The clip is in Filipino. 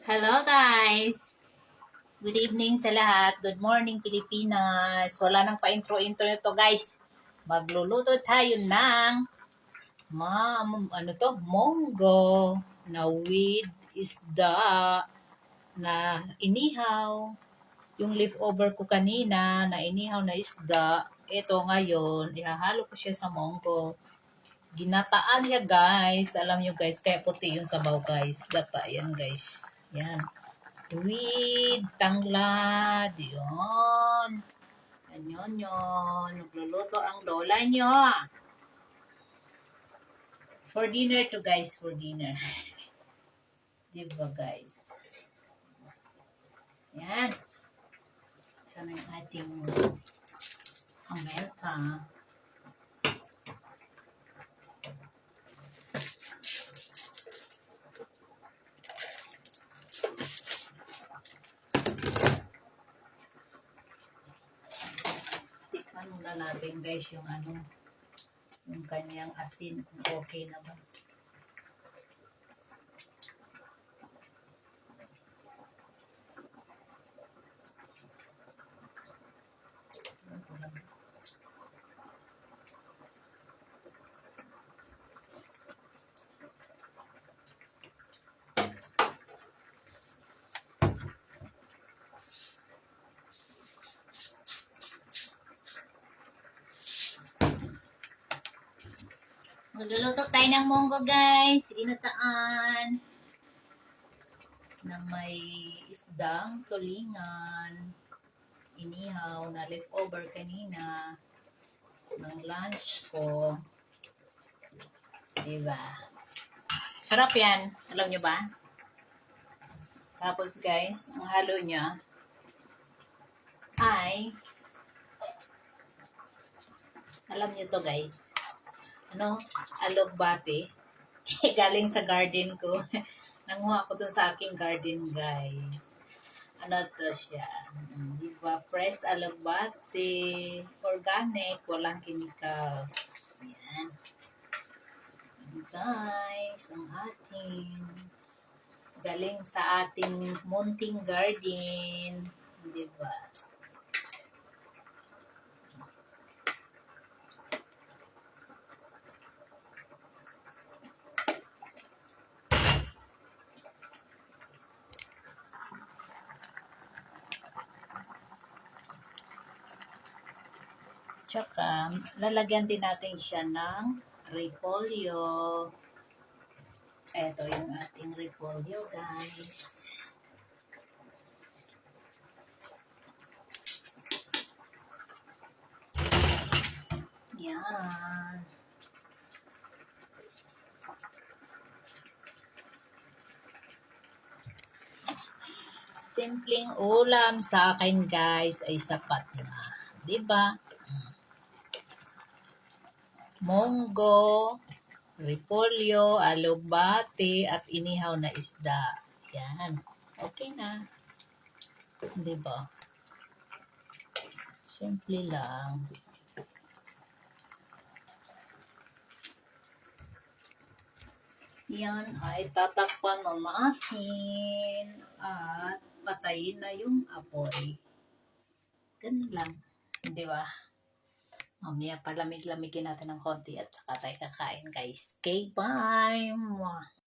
Hello guys! Good evening sa lahat. Good morning Pilipinas. Wala nang pa-intro-intro nito guys. Magluluto tayo ng monggo na with isda na inihaw. Yung leftover ko kanina na inihaw na isda, ito ngayon, ihahalo ko siya sa monggo. Ginataan niya guys. Alam nyo guys, kaya puti yung sabaw guys. Gata yan guys. Yan. With tanglad. Yun. Yan yun. Nagluluto ang lola nyo. For dinner to guys. For dinner. Diba guys? Yan. Sana yung ating amelta. Tikman muna natin guys yung yung kanyang asin kung okay na ba. Magluluto tayo ng monggo guys. Ginataan. Na may isdang tulingan. Inihaw na leftover kanina. Ng lunch ko. Diba? Sarap yan. Alam nyo ba? Tapos guys, ang halo niya ay alam nyo to guys. Alogbate. Galing sa garden ko. Nanguha ko dun sa aking garden, guys. Ano to siya? Diba? Pressed alogbate. Organic. Walang chemicals. Yan. Guys, ang ating galing sa ating munting garden. Diba? Tsaka, lalagyan din natin siya ng repolyo. Ito yung ating repolyo, guys. Yan. Simpleng ulam sa akin, guys, ay sapat na. Diba? Monggo, repolyo, alogbate, at inihaw na isda. Yan. Okay na. Diba? Simple lang. Yan ay tatakpan na natin at patayin na yung apoy. Ganun lang. Diba? Mamaya palamig-lamigin natin ng konti at saka tayo kakain guys. Okay, bye!